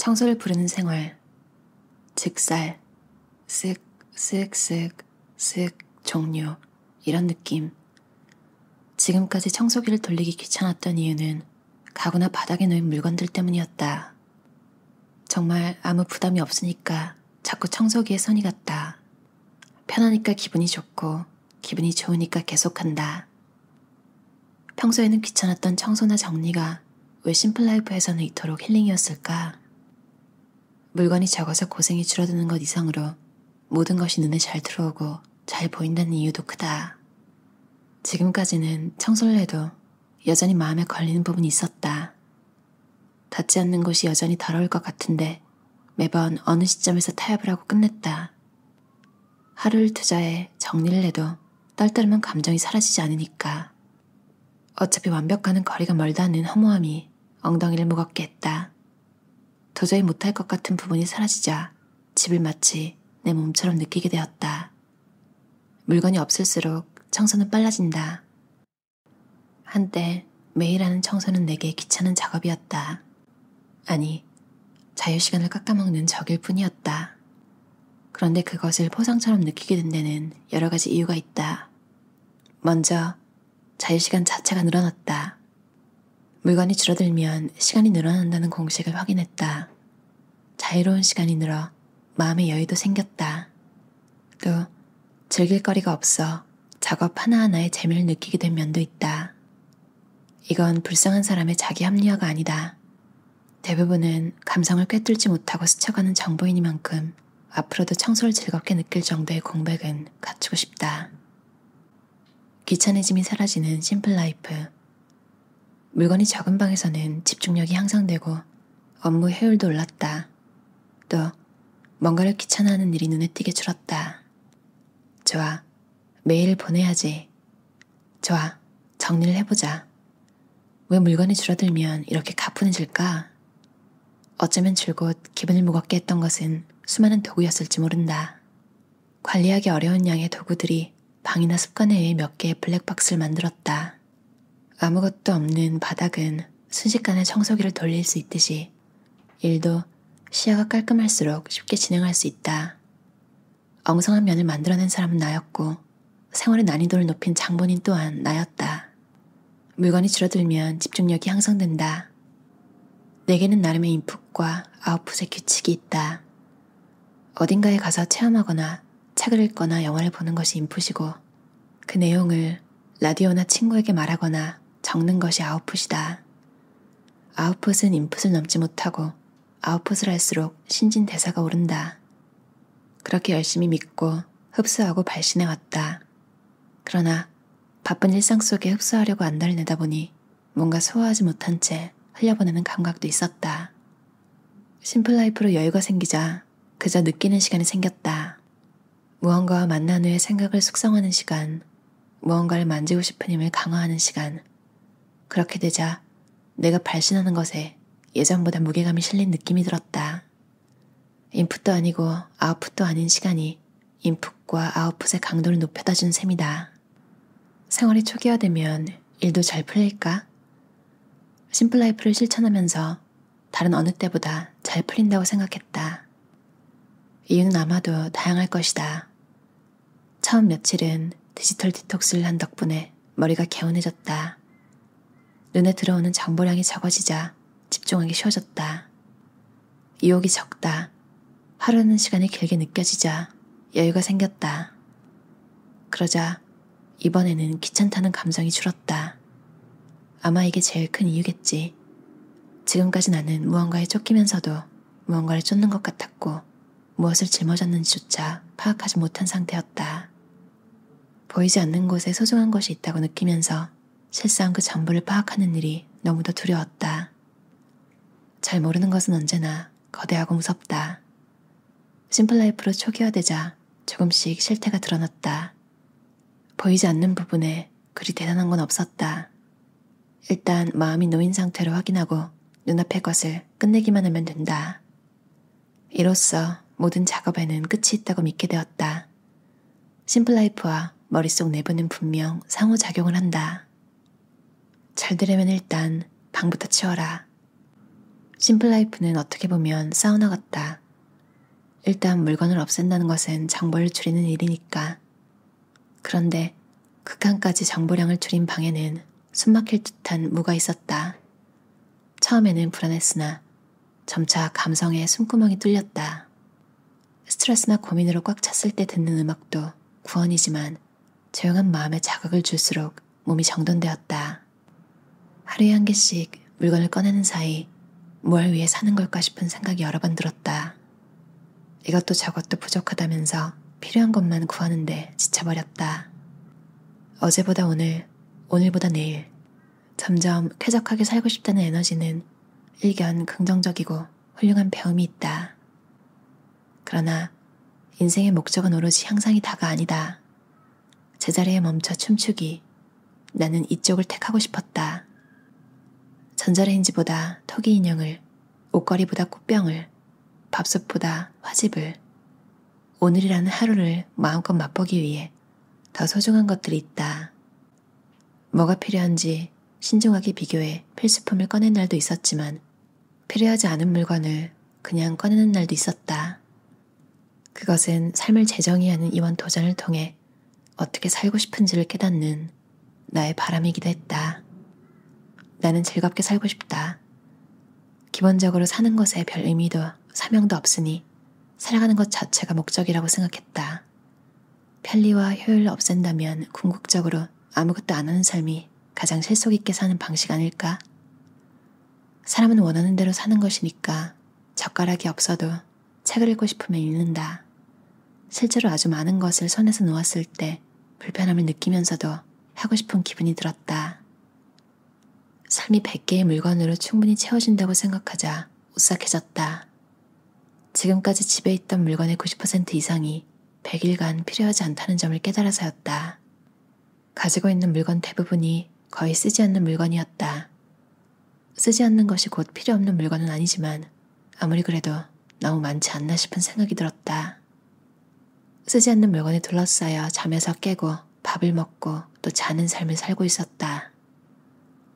청소를 부르는 생활, 즉살, 쓱, 쓱, 쓱, 쓱, 종료, 이런 느낌. 지금까지 청소기를 돌리기 귀찮았던 이유는 가구나 바닥에 놓인 물건들 때문이었다. 정말 아무 부담이 없으니까 자꾸 청소기에 손이 갔다. 편하니까 기분이 좋고 기분이 좋으니까 계속한다. 평소에는 귀찮았던 청소나 정리가 왜 심플라이프에서는 이토록 힐링이었을까? 물건이 적어서 고생이 줄어드는 것 이상으로 모든 것이 눈에 잘 들어오고 잘 보인다는 이유도 크다. 지금까지는 청소를 해도 여전히 마음에 걸리는 부분이 있었다. 닿지 않는 곳이 여전히 더러울 것 같은데 매번 어느 시점에서 타협을 하고 끝냈다. 하루를 투자해 정리를 해도 떨떠름한 감정이 사라지지 않으니까. 어차피 완벽과는 거리가 멀다는 허무함이 엉덩이를 무겁게 했다. 도저히 못할 것 같은 부분이 사라지자 집을 마치 내 몸처럼 느끼게 되었다. 물건이 없을수록 청소는 빨라진다. 한때 매일 하는 청소는 내게 귀찮은 작업이었다. 아니, 자유시간을 깎아먹는 적일 뿐이었다. 그런데 그것을 포상처럼 느끼게 된 데는 여러 가지 이유가 있다. 먼저 자유시간 자체가 늘어났다. 물건이 줄어들면 시간이 늘어난다는 공식을 확인했다. 자유로운 시간이 늘어 마음의 여유도 생겼다. 또 즐길 거리가 없어 작업 하나하나에 재미를 느끼게 된 면도 있다. 이건 불쌍한 사람의 자기 합리화가 아니다. 대부분은 감성을 꿰뚫지 못하고 스쳐가는 정보이니만큼 앞으로도 청소를 즐겁게 느낄 정도의 공백은 갖추고 싶다. 귀차니즘이 사라지는 심플 라이프. 물건이 적은 방에서는 집중력이 향상되고 업무 효율도 올랐다. 또 뭔가를 귀찮아하는 일이 눈에 띄게 줄었다. 좋아, 메일을 보내야지. 좋아, 정리를 해보자. 왜 물건이 줄어들면 이렇게 가뿐해질까? 어쩌면 줄곧 기분을 무겁게 했던 것은 수많은 도구였을지 모른다. 관리하기 어려운 양의 도구들이 방이나 습관에 의해 몇 개의 블랙박스를 만들었다. 아무것도 없는 바닥은 순식간에 청소기를 돌릴 수 있듯이 일도 시야가 깔끔할수록 쉽게 진행할 수 있다. 엉성한 면을 만들어낸 사람은 나였고 생활의 난이도를 높인 장본인 또한 나였다. 물건이 줄어들면 집중력이 향상된다. 내게는 나름의 인풋과 아웃풋의 규칙이 있다. 어딘가에 가서 체험하거나 책을 읽거나 영화를 보는 것이 인풋이고 그 내용을 라디오나 친구에게 말하거나 적는 것이 아웃풋이다. 아웃풋은 인풋을 넘지 못하고 아웃풋을 할수록 신진대사가 오른다. 그렇게 열심히 믿고 흡수하고 발신해왔다. 그러나 바쁜 일상 속에 흡수하려고 안달을 내다 보니 뭔가 소화하지 못한 채 흘려보내는 감각도 있었다. 심플라이프로 여유가 생기자 그저 느끼는 시간이 생겼다. 무언가와 만난 후에 생각을 숙성하는 시간, 무언가를 만지고 싶은 힘을 강화하는 시간. 그렇게 되자 내가 발신하는 것에 예전보다 무게감이 실린 느낌이 들었다. 인풋도 아니고 아웃풋도 아닌 시간이 인풋과 아웃풋의 강도를 높여다 준 셈이다. 생활이 초기화되면 일도 잘 풀릴까? 심플라이프를 실천하면서 다른 어느 때보다 잘 풀린다고 생각했다. 이유는 아마도 다양할 것이다. 처음 며칠은 디지털 디톡스를 한 덕분에 머리가 개운해졌다. 눈에 들어오는 정보량이 적어지자 집중하기 쉬워졌다. 유혹이 적다. 하루는 시간이 길게 느껴지자 여유가 생겼다. 그러자 이번에는 귀찮다는 감정이 줄었다. 아마 이게 제일 큰 이유겠지. 지금까지 나는 무언가에 쫓기면서도 무언가를 쫓는 것 같았고 무엇을 짊어졌는지조차 파악하지 못한 상태였다. 보이지 않는 곳에 소중한 것이 있다고 느끼면서 실상 그 전부를 파악하는 일이 너무도 두려웠다. 잘 모르는 것은 언제나 거대하고 무섭다. 심플라이프로 초기화되자 조금씩 실태가 드러났다. 보이지 않는 부분에 그리 대단한 건 없었다. 일단 마음이 놓인 상태로 확인하고 눈앞의 것을 끝내기만 하면 된다. 이로써 모든 작업에는 끝이 있다고 믿게 되었다. 심플라이프와 머릿속 내부는 분명 상호작용을 한다. 잘 되려면 일단 방부터 치워라. 심플라이프는 어떻게 보면 사우나 같다. 일단 물건을 없앤다는 것은 정보를 줄이는 일이니까. 그런데 극한까지 정보량을 줄인 방에는 숨막힐 듯한 무가 있었다. 처음에는 불안했으나 점차 감성의 숨구멍이 뚫렸다. 스트레스나 고민으로 꽉 찼을 때 듣는 음악도 구원이지만 조용한 마음에 자극을 줄수록 몸이 정돈되었다. 하루에 한 개씩 물건을 꺼내는 사이 뭘 위해 사는 걸까 싶은 생각이 여러 번 들었다. 이것도 저것도 부족하다면서 필요한 것만 구하는데 지쳐버렸다. 어제보다 오늘, 오늘보다 내일, 점점 쾌적하게 살고 싶다는 에너지는 일견 긍정적이고 훌륭한 배움이 있다. 그러나 인생의 목적은 오로지 향상이 다가 아니다. 제자리에 멈춰 춤추기. 나는 이쪽을 택하고 싶었다. 전자레인지보다 토기 인형을, 옷걸이보다 꽃병을, 밥솥보다 화집을, 오늘이라는 하루를 마음껏 맛보기 위해 더 소중한 것들이 있다. 뭐가 필요한지 신중하게 비교해 필수품을 꺼낸 날도 있었지만 필요하지 않은 물건을 그냥 꺼내는 날도 있었다. 그것은 삶을 재정의하는 이원 도전을 통해 어떻게 살고 싶은지를 깨닫는 나의 바람이기도 했다. 나는 즐겁게 살고 싶다. 기본적으로 사는 것에 별 의미도 사명도 없으니 살아가는 것 자체가 목적이라고 생각했다. 편리와 효율을 없앤다면 궁극적으로 아무것도 안 하는 삶이 가장 실속 있게 사는 방식 아닐까? 사람은 원하는 대로 사는 것이니까 젓가락이 없어도 책을 읽고 싶으면 읽는다. 실제로 아주 많은 것을 손에서 놓았을 때 불편함을 느끼면서도 하고 싶은 기분이 들었다. 삶이 100개의 물건으로 충분히 채워진다고 생각하자 오싹해졌다. 지금까지 집에 있던 물건의 90% 이상이 100일간 필요하지 않다는 점을 깨달아서였다. 가지고 있는 물건 대부분이 거의 쓰지 않는 물건이었다. 쓰지 않는 것이 곧 필요 없는 물건은 아니지만 아무리 그래도 너무 많지 않나 싶은 생각이 들었다. 쓰지 않는 물건에 둘러싸여 잠에서 깨고 밥을 먹고 또 자는 삶을 살고 있었다.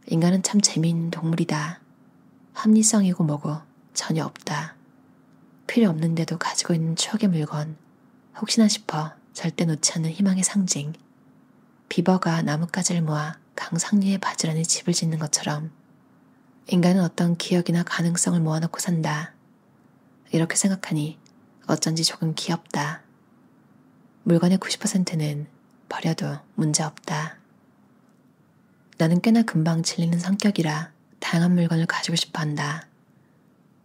인간은 참 재미있는 동물이다. 합리성이고 뭐고 전혀 없다. 필요 없는데도 가지고 있는 추억의 물건, 혹시나 싶어 절대 놓지 않는 희망의 상징. 비버가 나뭇가지를 모아 강 상류의 바지런히 집을 짓는 것처럼 인간은 어떤 기억이나 가능성을 모아놓고 산다. 이렇게 생각하니 어쩐지 조금 귀엽다. 물건의 90%는 버려도 문제없다. 나는 꽤나 금방 질리는 성격이라 다양한 물건을 가지고 싶어 한다.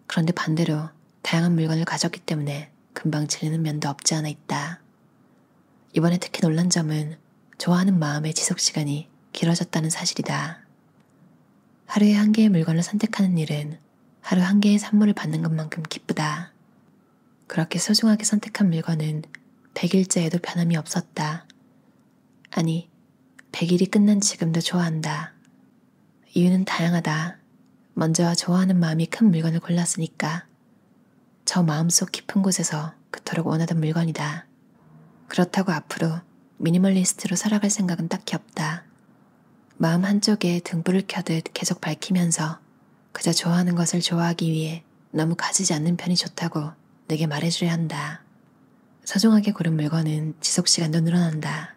그런데 반대로 다양한 물건을 가졌기 때문에 금방 질리는 면도 없지 않아 있다. 이번에 특히 놀란 점은 좋아하는 마음의 지속시간이 길어졌다는 사실이다. 하루에 한 개의 물건을 선택하는 일은 하루 한 개의 선물을 받는 것만큼 기쁘다. 그렇게 소중하게 선택한 물건은 100일째에도 변함이 없었다. 아니, 100일이 끝난 지금도 좋아한다. 이유는 다양하다. 먼저 좋아하는 마음이 큰 물건을 골랐으니까. 저 마음속 깊은 곳에서 그토록 원하던 물건이다. 그렇다고 앞으로 미니멀리스트로 살아갈 생각은 딱히 없다. 마음 한쪽에 등불을 켜듯 계속 밝히면서 그저 좋아하는 것을 좋아하기 위해 너무 가지지 않는 편이 좋다고 내게 말해주려 한다. 소중하게 고른 물건은 지속시간도 늘어난다.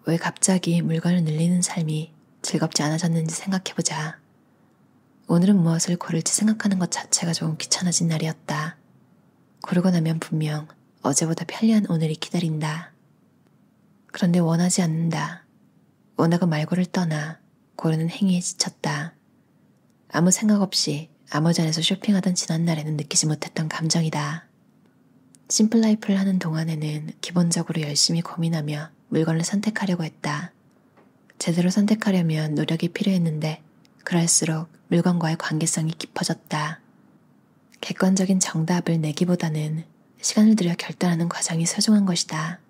왜 갑자기 물건을 늘리는 삶이 즐겁지 않아졌는지 생각해보자. 오늘은 무엇을 고를지 생각하는 것 자체가 조금 귀찮아진 날이었다. 고르고 나면 분명 어제보다 편리한 오늘이 기다린다. 그런데 원하지 않는다. 원하고 말고를 떠나 고르는 행위에 지쳤다. 아무 생각 없이 아마존에서 쇼핑하던 지난날에는 느끼지 못했던 감정이다. 심플라이프를 하는 동안에는 기본적으로 열심히 고민하며 물건을 선택하려고 했다. 제대로 선택하려면 노력이 필요했는데 그럴수록 물건과의 관계성이 깊어졌다. 객관적인 정답을 내기보다는 시간을 들여 결단하는 과정이 소중한 것이다.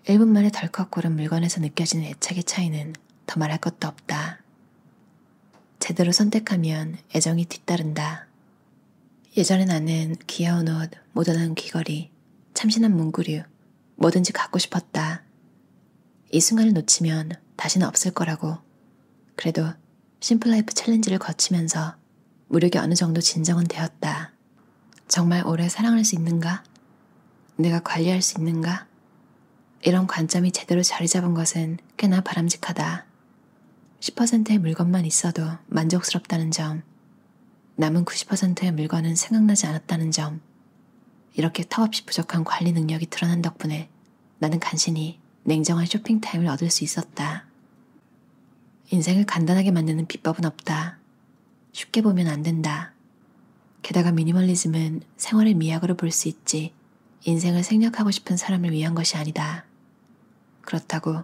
1분 만에 덜컥 고른 물건에서 느껴지는 애착의 차이는 더 말할 것도 없다. 제대로 선택하면 애정이 뒤따른다. 예전에 나는 귀여운 옷, 모던한 귀걸이, 참신한 문구류, 뭐든지 갖고 싶었다. 이 순간을 놓치면 다시는 없을 거라고. 그래도 심플라이프 챌린지를 거치면서 무력이 어느 정도 진정은 되었다. 정말 오래 사랑할 수 있는가? 내가 관리할 수 있는가? 이런 관점이 제대로 자리 잡은 것은 꽤나 바람직하다. 10%의 물건만 있어도 만족스럽다는 점, 남은 90%의 물건은 생각나지 않았다는 점, 이렇게 턱없이 부족한 관리 능력이 드러난 덕분에 나는 간신히 냉정한 쇼핑 타임을 얻을 수 있었다. 인생을 간단하게 만드는 비법은 없다. 쉽게 보면 안 된다. 게다가 미니멀리즘은 생활의 미학으로 볼 수 있지 인생을 생략하고 싶은 사람을 위한 것이 아니다. 그렇다고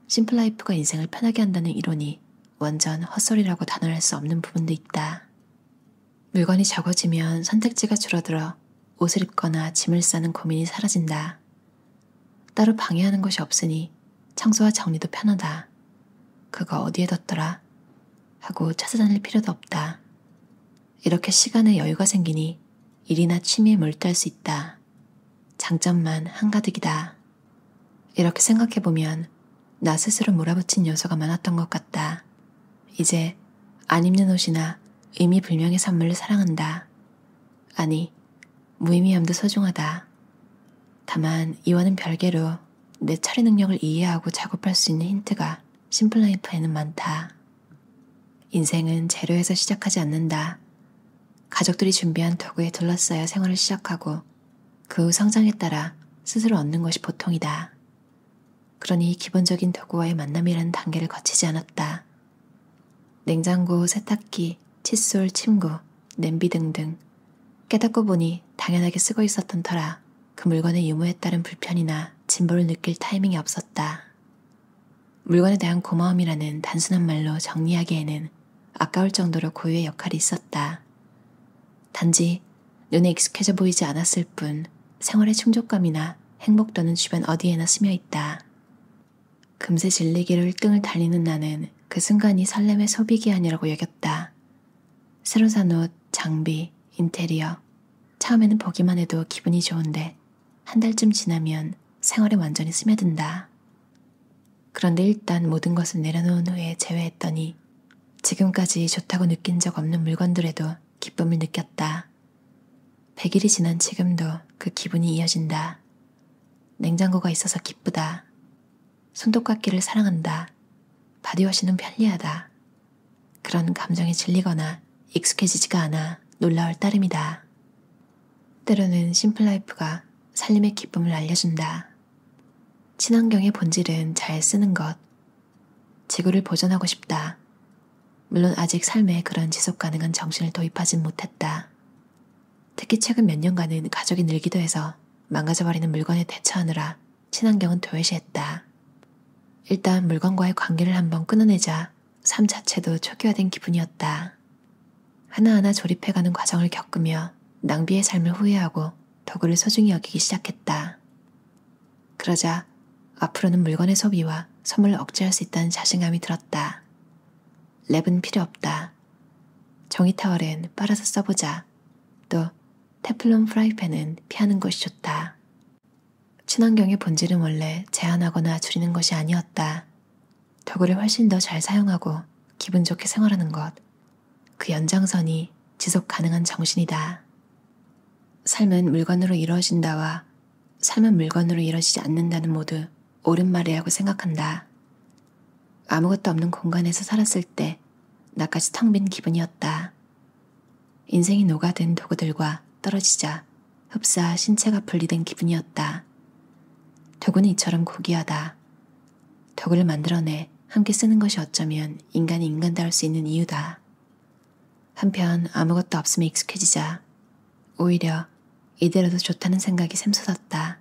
심플라이프가 인생을 편하게 한다는 이론이 완전 헛소리라고 단언할 수 없는 부분도 있다. 물건이 적어지면 선택지가 줄어들어 옷을 입거나 짐을 싸는 고민이 사라진다. 따로 방해하는 것이 없으니 청소와 정리도 편하다. 그거 어디에 뒀더라? 하고 찾아다닐 필요도 없다. 이렇게 시간에 여유가 생기니 일이나 취미에 몰두할 수 있다. 장점만 한가득이다. 이렇게 생각해보면 나 스스로 몰아붙인 요소가 많았던 것 같다. 이제 안 입는 옷이나 의미불명의 선물을 사랑한다. 아니, 무의미함도 소중하다. 다만 이와는 별개로 내 처리 능력을 이해하고 작업할 수 있는 힌트가 심플라이프에는 많다. 인생은 재료에서 시작하지 않는다. 가족들이 준비한 도구에 둘러싸여 생활을 시작하고 그 후 성장에 따라 스스로 얻는 것이 보통이다. 그러니 기본적인 도구와의 만남이라는 단계를 거치지 않았다. 냉장고, 세탁기, 칫솔, 침구, 냄비 등등 깨닫고 보니 당연하게 쓰고 있었던 터라 그 물건의 유무에 따른 불편이나 진보를 느낄 타이밍이 없었다. 물건에 대한 고마움이라는 단순한 말로 정리하기에는 아까울 정도로 고유의 역할이 있었다. 단지 눈에 익숙해져 보이지 않았을 뿐 생활의 충족감이나 행복도는 주변 어디에나 스며 있다. 금세 질리기로 1등을 달리는 나는 그 순간이 설렘의 소비기한이라고 여겼다. 새로 산 옷, 장비, 인테리어. 처음에는 보기만 해도 기분이 좋은데 한 달쯤 지나면 생활에 완전히 스며든다. 그런데 일단 모든 것을 내려놓은 후에 제외했더니 지금까지 좋다고 느낀 적 없는 물건들에도 기쁨을 느꼈다. 100일이 지난 지금도 그 기분이 이어진다. 냉장고가 있어서 기쁘다. 손톱깎이를 사랑한다. 바디워시는 편리하다. 그런 감정에 질리거나 익숙해지지가 않아 놀라울 따름이다. 때로는 심플라이프가 살림의 기쁨을 알려준다. 친환경의 본질은 잘 쓰는 것. 지구를 보존하고 싶다. 물론 아직 삶에 그런 지속 가능한 정신을 도입하진 못했다. 특히 최근 몇 년간은 가족이 늘기도 해서 망가져버리는 물건에 대처하느라 친환경은 도외시했다. 일단 물건과의 관계를 한번 끊어내자 삶 자체도 초기화된 기분이었다. 하나하나 조립해가는 과정을 겪으며 낭비의 삶을 후회하고 도구를 소중히 여기기 시작했다. 그러자 앞으로는 물건의 소비와 소모를 억제할 수 있다는 자신감이 들었다. 랩은 필요 없다. 종이 타월은 빨아서 써보자. 또 테플론 프라이팬은 피하는 것이 좋다. 친환경의 본질은 원래 제한하거나 줄이는 것이 아니었다. 도구를 훨씬 더 잘 사용하고 기분 좋게 생활하는 것. 그 연장선이 지속 가능한 정신이다. 삶은 물건으로 이루어진다와 삶은 물건으로 이루어지지 않는다는 모두 옳은 말이라고 생각한다. 아무것도 없는 공간에서 살았을 때 나까지 텅 빈 기분이었다. 인생이 녹아든 도구들과 떨어지자 흡사 신체가 분리된 기분이었다. 도구는 이처럼 고귀하다. 도구를 만들어내 함께 쓰는 것이 어쩌면 인간이 인간다울 수 있는 이유다. 한편 아무것도 없음에 익숙해지자 오히려 이대로도 좋다는 생각이 샘솟았다.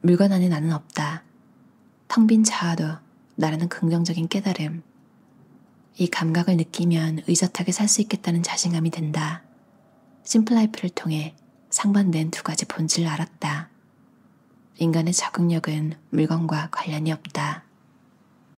물건 안에 나는 없다. 텅 빈 자아도 나라는 긍정적인 깨달음. 이 감각을 느끼면 의젓하게 살 수 있겠다는 자신감이 든다. 심플라이프를 통해 상반된 두 가지 본질을 알았다. 인간의 적응력은 물건과 관련이 없다.